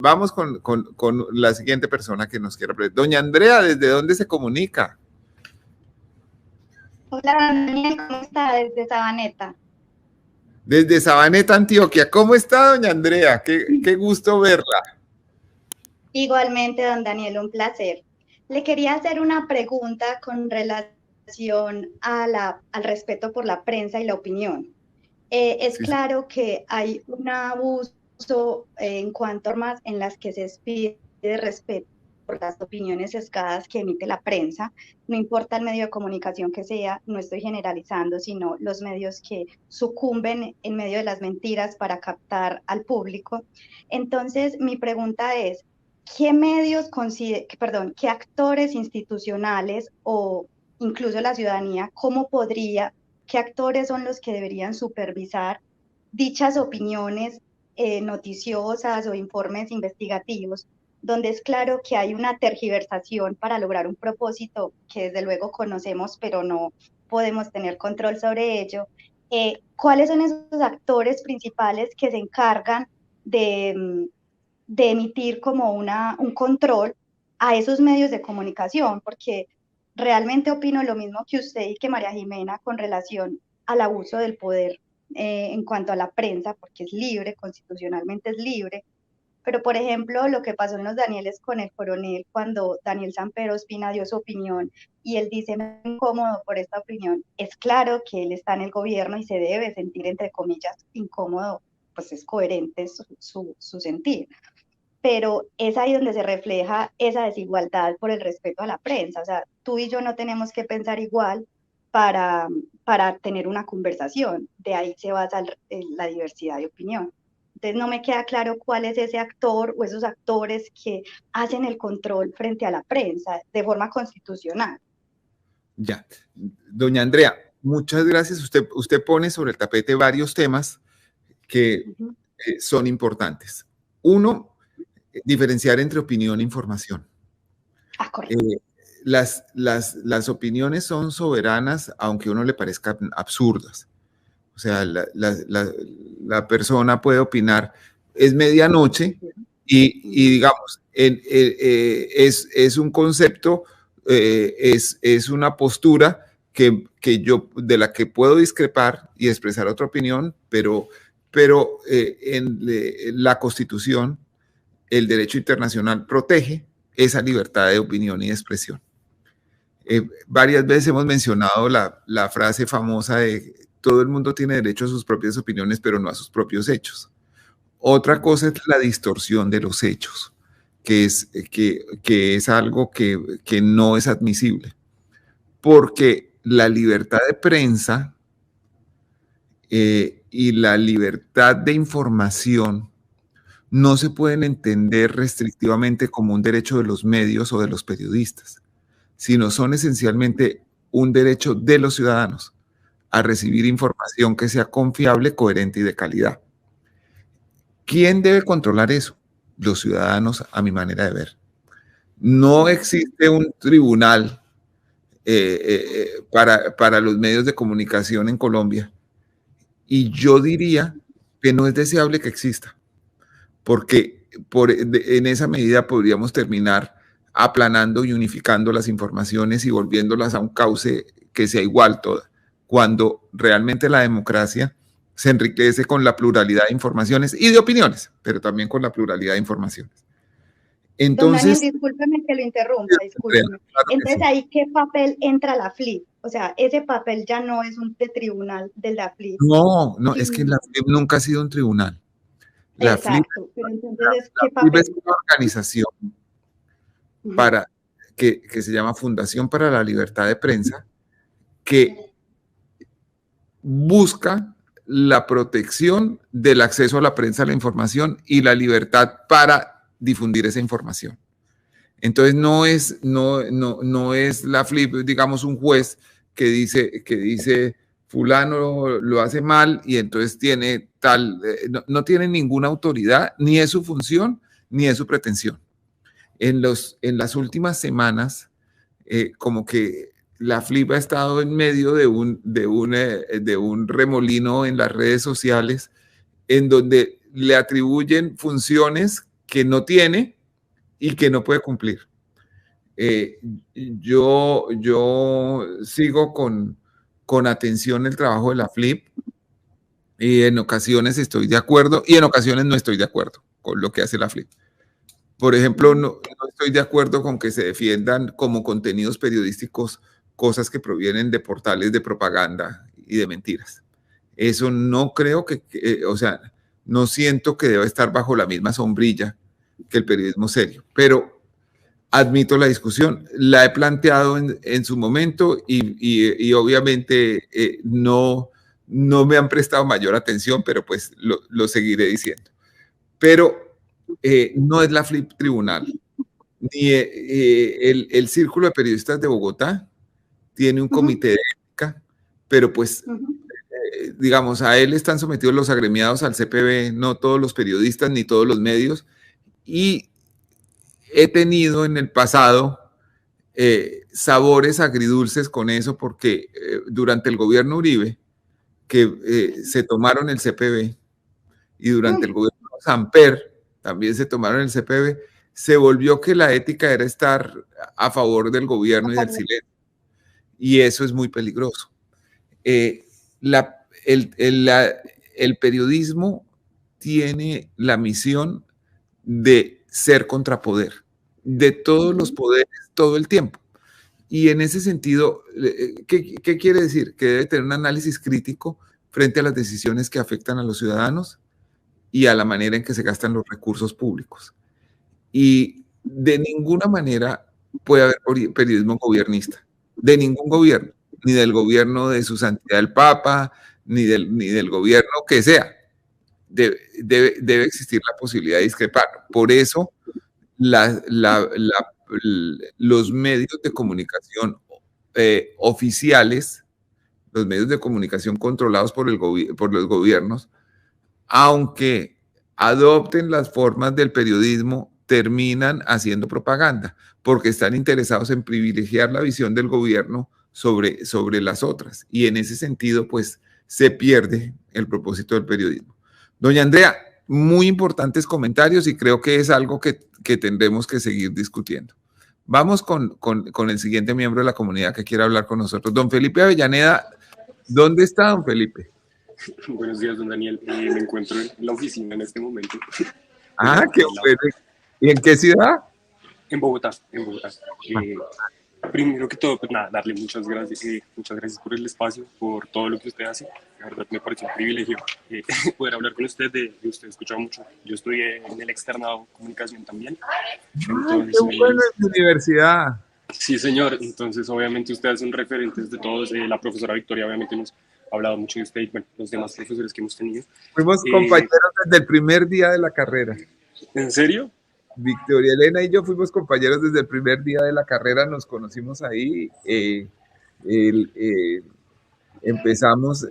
Vamos con la siguiente persona que nos quiera preguntar. Doña Andrea, ¿desde dónde se comunica? Hola, Daniel, ¿cómo está? Desde Sabaneta. Desde Sabaneta, Antioquia. ¿Cómo está, doña Andrea? Qué gusto verla. Igualmente, don Daniel, un placer. Le quería hacer una pregunta con relación al respeto por la prensa y la opinión. Es Sí, claro que hay un abuso en cuanto a formas en las que se pide respeto por las opiniones sesgadas que emite la prensa, no importa el medio de comunicación que sea, no estoy generalizando, sino los medios que sucumben en medio de las mentiras para captar al público. Entonces, mi pregunta es, ¿qué medios qué actores institucionales o incluso la ciudadanía, qué actores son los que deberían supervisar dichas opiniones noticiosas o informes investigativos, donde es claro que hay una tergiversación para lograr un propósito que desde luego conocemos, pero no podemos tener control sobre ello? ¿Cuáles son esos actores principales que se encargan de emitir como un control a esos medios de comunicación? Porque realmente opino lo mismo que usted y que María Jimena con relación al abuso del poder en cuanto a la prensa, porque es libre, constitucionalmente es libre. Pero, por ejemplo, lo que pasó en los Danieles con el coronel, cuando Daniel Samper Ospina dio su opinión y él dice, me siento incómodo por esta opinión, es claro que él está en el gobierno y se debe sentir, entre comillas, incómodo, pues es coherente su sentir. Pero es ahí donde se refleja esa desigualdad por el respeto a la prensa. O sea, tú y yo no tenemos que pensar igual para, para tener una conversación. De ahí se basa la diversidad de opinión. Entonces no me queda claro cuál es ese actor o esos actores que hacen el control frente a la prensa de forma constitucional. Ya. Doña Andrea, muchas gracias. Usted pone sobre el tapete varios temas que son importantes. Uno, diferenciar entre opinión e información. Correcto. Las opiniones son soberanas, aunque a uno le parezcan absurdas. O sea, la persona puede opinar, es medianoche y digamos, es un concepto, es una postura que yo, de la que puedo discrepar y expresar otra opinión, pero en la Constitución, el derecho internacional protege esa libertad de opinión y de expresión. Varias veces hemos mencionado la frase famosa de todo el mundo tiene derecho a sus propias opiniones, pero no a sus propios hechos. Otra cosa es la distorsión de los hechos, que es algo que no es admisible, porque la libertad de prensa y la libertad de información no se pueden entender restrictivamente como un derecho de los medios o de los periodistas, sino son esencialmente un derecho de los ciudadanos a recibir información que sea confiable, coherente y de calidad. ¿Quién debe controlar eso? Los ciudadanos, a mi manera de ver. No existe un tribunal para los medios de comunicación en Colombia, y yo diría que no es deseable que exista, porque en esa medida podríamos terminar aplanando y unificando las informaciones y volviéndolas a un cauce que sea igual toda, cuando realmente la democracia se enriquece con la pluralidad de informaciones y de opiniones, pero también con la pluralidad de informaciones. Entonces, don Daniel, discúlpeme que lo interrumpa, discúlpeme. claro Entonces, sí. ¿ahí qué papel entra la FLIP? O sea, ese papel ya no es un de tribunal de la FLIP. No, es que la FLIP nunca ha sido un tribunal. Exacto, pero entonces, ¿qué FLIP es papel? una organización que se llama Fundación para la Libertad de Prensa, que busca la protección del acceso a la prensa, a la información y la libertad para difundir esa información. Entonces no es la FLIP, digamos, un juez que dice fulano lo hace mal y entonces tiene no tiene ninguna autoridad, ni es su función, ni es su pretensión. En las últimas semanas, como que la FLIP ha estado en medio de un remolino en las redes sociales en donde le atribuyen funciones que no tiene y que no puede cumplir. Yo sigo con atención el trabajo de la FLIP y en ocasiones estoy de acuerdo y en ocasiones no estoy de acuerdo con lo que hace la FLIP. Por ejemplo, no estoy de acuerdo con que se defiendan como contenidos periodísticos cosas que provienen de portales de propaganda y de mentiras. Eso no creo o sea, no siento que deba estar bajo la misma sombrilla que el periodismo serio, pero admito la discusión, la he planteado en su momento y obviamente no me han prestado mayor atención, pero pues lo seguiré diciendo. Pero no es la FLIP tribunal, ni el Círculo de Periodistas de Bogotá tiene un comité de ética, pero pues, digamos, a él están sometidos los agremiados al CPB, no todos los periodistas ni todos los medios, y he tenido en el pasado sabores agridulces con eso, porque durante el gobierno Uribe, que se tomaron el CPB, y durante el gobierno Samper también se tomaron el CPB, se volvió que la ética era estar a favor del gobierno y del silencio. Y eso es muy peligroso. El periodismo tiene la misión de ser contrapoder, de todos los poderes todo el tiempo. Y en ese sentido, ¿qué quiere decir? Que debe tener un análisis crítico frente a las decisiones que afectan a los ciudadanos y a la manera en que se gastan los recursos públicos. Y de ninguna manera puede haber periodismo gobernista, de ningún gobierno, ni del gobierno de su santidad el Papa, ni del gobierno que sea. Debe existir la posibilidad de discrepar. Por eso los medios de comunicación oficiales, los medios de comunicación controlados por los gobiernos, aunque adopten las formas del periodismo, terminan haciendo propaganda, porque están interesados en privilegiar la visión del gobierno sobre las otras. Y en ese sentido, pues, se pierde el propósito del periodismo. Doña Andrea, muy importantes comentarios y creo que es algo que tendremos que seguir discutiendo. Vamos con el siguiente miembro de la comunidad que quiera hablar con nosotros. Don Felipe Avellaneda, ¿dónde está don Felipe? Buenos días, don Daniel. Me encuentro en la oficina en este momento. Ah, qué bueno. ¿Y en qué ciudad? En Bogotá, en Bogotá. Primero que todo, pues nada, darle muchas gracias por el espacio, por todo lo que usted hace. La verdad me pareció un privilegio poder hablar con usted, de usted escucha mucho. Yo estudié en el externado comunicación también. Entonces, qué bueno en la universidad. Sí, señor. Entonces, obviamente usted es un referente de todos. La profesora Victoria obviamente nos ha hablado mucho de usted y bueno, los demás profesores que hemos tenido. Fuimos compañeros desde el primer día de la carrera. ¿En serio? Victoria Elena y yo fuimos compañeros desde el primer día de la carrera, nos conocimos ahí, empezamos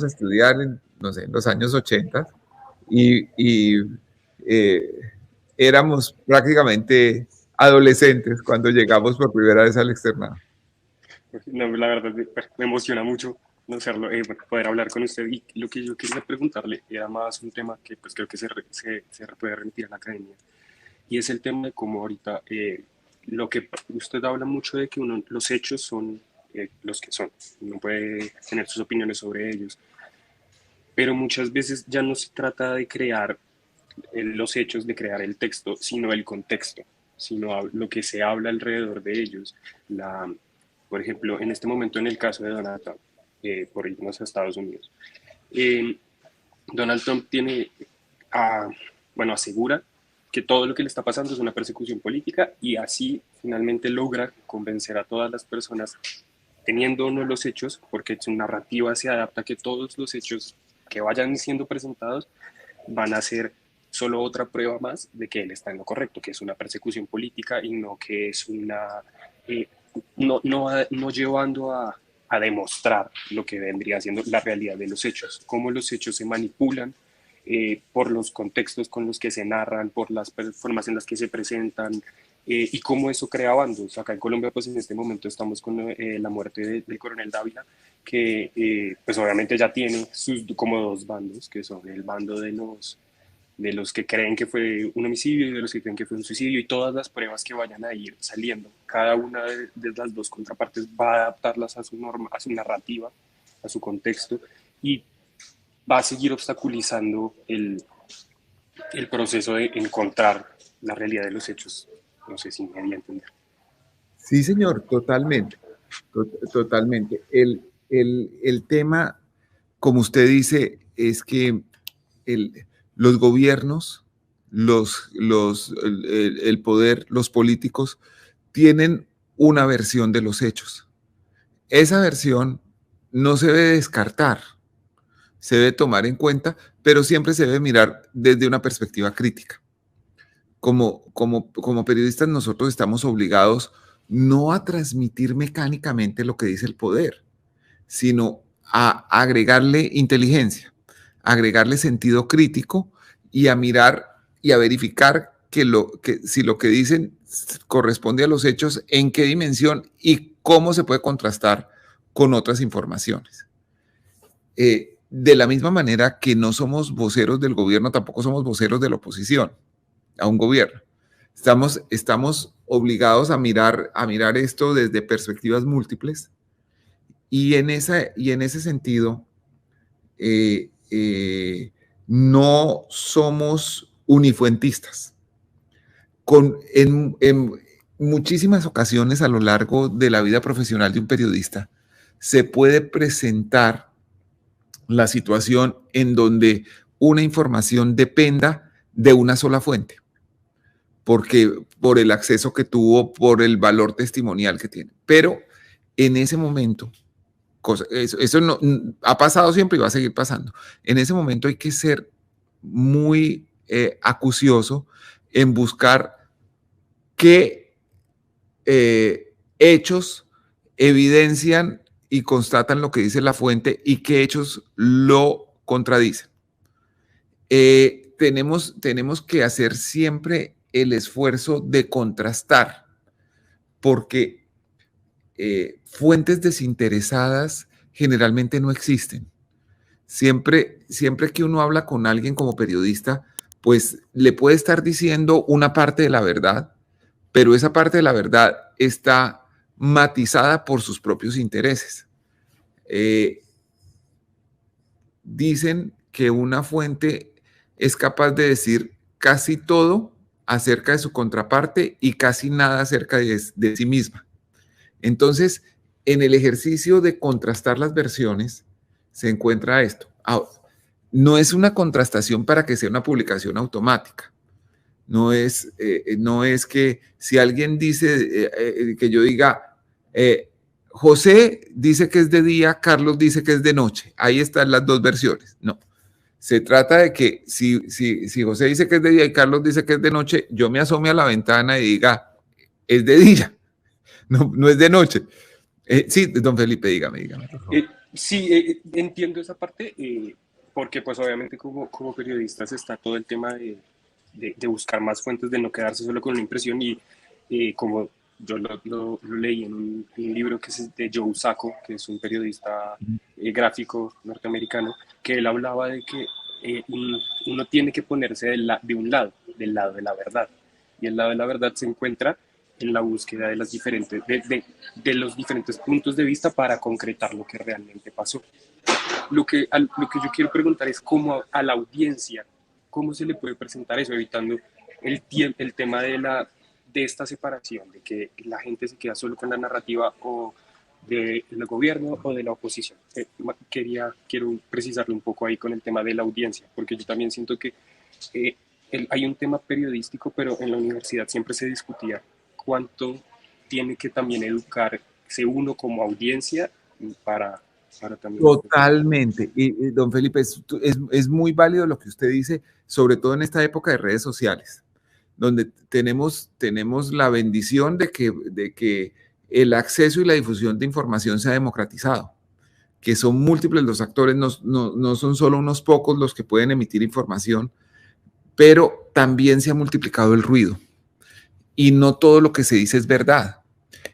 a estudiar en, no sé, en los años 80 y éramos prácticamente adolescentes cuando llegamos por primera vez al externado. No, la verdad me emociona mucho conocerlo, poder hablar con usted, y lo que yo quería preguntarle era más un tema que pues creo que se puede remitir a la academia, y es el tema de cómo ahorita lo que usted habla mucho de que los hechos son los que son, uno puede tener sus opiniones sobre ellos, pero muchas veces ya no se trata de crear los hechos, de crear el texto, sino el contexto, sino lo que se habla alrededor de ellos. Por ejemplo, en este momento en el caso de Donald Trump, por irnos a Estados Unidos, Donald Trump asegura que todo lo que le está pasando es una persecución política, y así finalmente logra convencer a todas las personas, teniendo o no los hechos, porque su narrativa se adapta a que todos los hechos que vayan siendo presentados van a ser solo otra prueba más de que él está en lo correcto, que es una persecución política y no que es no llevando a demostrar lo que vendría siendo la realidad de los hechos, cómo los hechos se manipulan por los contextos con los que se narran, por las formas en las que se presentan, y cómo eso crea bandos. Acá en Colombia, pues en este momento estamos con la muerte del coronel Dávila, que pues obviamente ya tiene como dos bandos, que son el bando de los que creen que fue un homicidio y de los que creen que fue un suicidio, y todas las pruebas que vayan a ir saliendo. Cada una de las dos contrapartes va a adaptarlas a su norma, a su narrativa, a su contexto, y va a seguir obstaculizando el proceso de encontrar la realidad de los hechos. No sé si me voy a entender. Sí, señor, totalmente. Totalmente. El tema, como usted dice, es que los gobiernos, el poder, los políticos, tienen una versión de los hechos. Esa versión no se debe descartar, se debe tomar en cuenta, pero siempre se debe mirar desde una perspectiva crítica. Como periodistas nosotros estamos obligados no a transmitir mecánicamente lo que dice el poder, sino a agregarle inteligencia, agregarle sentido crítico y a mirar y a verificar que si lo que dicen corresponde a los hechos, en qué dimensión y cómo se puede contrastar con otras informaciones. De la misma manera que no somos voceros del gobierno, tampoco somos voceros de la oposición a un gobierno. Estamos obligados a mirar esto desde perspectivas múltiples y en ese sentido no somos unifuentistas. En muchísimas ocasiones a lo largo de la vida profesional de un periodista se puede presentar la situación en donde una información dependa de una sola fuente, porque por el acceso que tuvo, por el valor testimonial que tiene. Pero en ese momento, eso no, ha pasado siempre y va a seguir pasando. En ese momento hay que ser muy acucioso en buscar qué hechos evidencian y constatan lo que dice la fuente y qué hechos lo contradicen. Tenemos que hacer siempre el esfuerzo de contrastar, porque fuentes desinteresadas generalmente no existen. Siempre que uno habla con alguien como periodista, pues le puede estar diciendo una parte de la verdad, pero esa parte de la verdad está matizada por sus propios intereses. Dicen que una fuente es capaz de decir casi todo acerca de su contraparte y casi nada acerca de sí misma. Entonces, en el ejercicio de contrastar las versiones, se encuentra esto. Ahora, no es una contrastación para que sea una publicación automática. No es que si alguien dice, que yo diga, José dice que es de día, Carlos dice que es de noche. Ahí están las dos versiones. No. Se trata de que si José dice que es de día y Carlos dice que es de noche, yo me asome a la ventana y diga, es de día, no es de noche. Sí, don Felipe, dígame. Sí, entiendo esa parte, porque pues obviamente como periodistas está todo el tema de buscar más fuentes, de no quedarse solo con una impresión, y como yo lo leí en un libro que es de Joe Sacco, que es un periodista gráfico norteamericano, que él hablaba de que uno tiene que ponerse del lado de la verdad, y el lado de la verdad se encuentra en la búsqueda de, de los diferentes puntos de vista para concretar lo que realmente pasó. Lo que yo quiero preguntar es cómo a la audiencia, cómo se le puede presentar eso, evitando el tema de esta separación, de que la gente se queda solo con la narrativa o del gobierno o de la oposición. Quiero precisarlo un poco ahí con el tema de la audiencia, porque yo también siento que hay un tema periodístico, pero en la universidad siempre se discutía cuánto tiene que también educarse uno como audiencia para también... Totalmente. Y don Felipe, es muy válido lo que usted dice, sobre todo en esta época de redes sociales, donde tenemos la bendición de que el acceso y la difusión de información se ha democratizado, que son múltiples los actores, no son solo unos pocos los que pueden emitir información, pero también se ha multiplicado el ruido y no todo lo que se dice es verdad.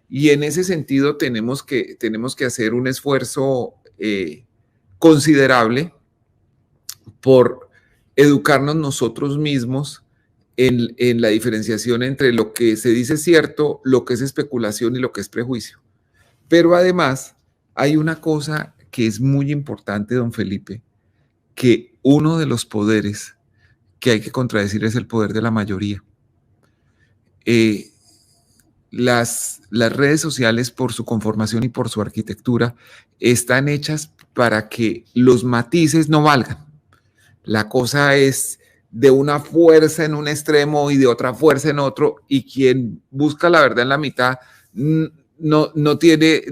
Y en ese sentido tenemos que hacer un esfuerzo considerable por educarnos nosotros mismos en la diferenciación entre lo que se dice cierto, lo que es especulación y lo que es prejuicio. Pero además hay una cosa que es muy importante, don Felipe, que uno de los poderes que hay que contradecir es el poder de la mayoría. Las redes sociales, por su conformación y por su arquitectura, están hechas para que los matices no valgan. La cosa es de una fuerza en un extremo y de otra fuerza en otro, y quien busca la verdad en la mitad no tiene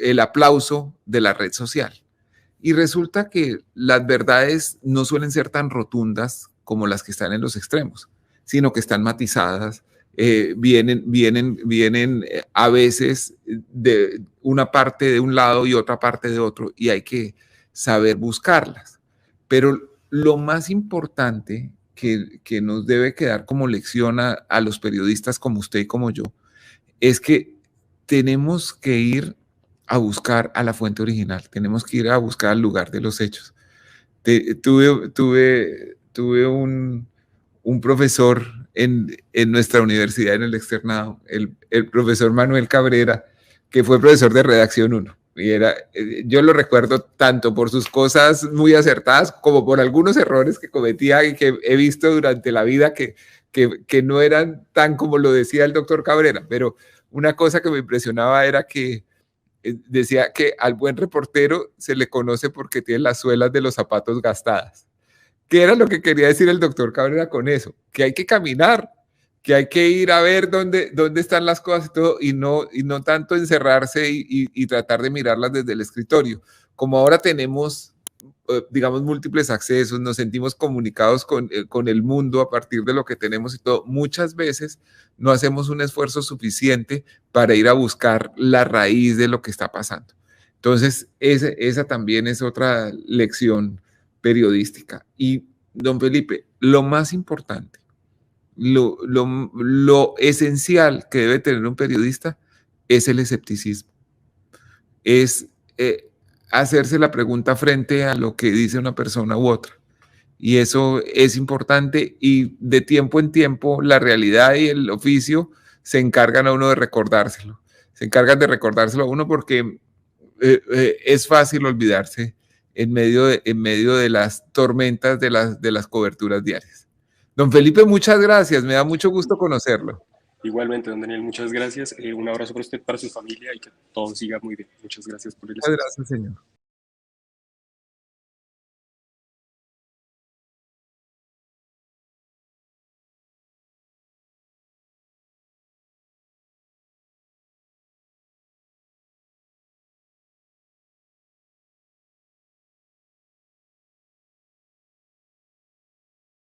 el aplauso de la red social. Y resulta que las verdades no suelen ser tan rotundas como las que están en los extremos, sino que están matizadas, vienen a veces de una parte de un lado y otra parte de otro, y hay que saber buscarlas. Pero lo más importante que nos debe quedar como lección a los periodistas como usted y como yo, es que tenemos que ir a buscar a la fuente original, tenemos que ir a buscar al lugar de los hechos. Tuve un profesor en nuestra universidad, en el externado, el profesor Manuel Cabrera, que fue profesor de Redacción 1. Y yo lo recuerdo tanto por sus cosas muy acertadas como por algunos errores que cometía y que he visto durante la vida que no eran tan como lo decía el doctor Cabrera. Pero una cosa que me impresionaba era que decía que al buen reportero se le conoce porque tiene las suelas de los zapatos gastadas. ¿Qué era lo que quería decir el doctor Cabrera con eso? Que hay que caminar, que hay que ir a ver dónde están las cosas y todo, y no tanto encerrarse y tratar de mirarlas desde el escritorio. Como ahora tenemos, digamos, múltiples accesos, nos sentimos comunicados con el mundo a partir de lo que tenemos y todo, muchas veces no hacemos un esfuerzo suficiente para ir a buscar la raíz de lo que está pasando. Entonces, esa también es otra lección periodística. Y, don Felipe, lo más importante, lo esencial que debe tener un periodista es el escepticismo. Es hacerse la pregunta frente a lo que dice una persona u otra. Y eso es importante, y de tiempo en tiempo la realidad y el oficio se encargan a uno de recordárselo. Se encargan de recordárselo a uno porque es fácil olvidarse en medio de las tormentas de las coberturas diarias. Don Felipe, muchas gracias. Me da mucho gusto conocerlo. Igualmente, don Daniel, muchas gracias. Un abrazo para usted, para su familia, y que todo siga muy bien. Muchas gracias por el Muchas espacio. gracias, señor.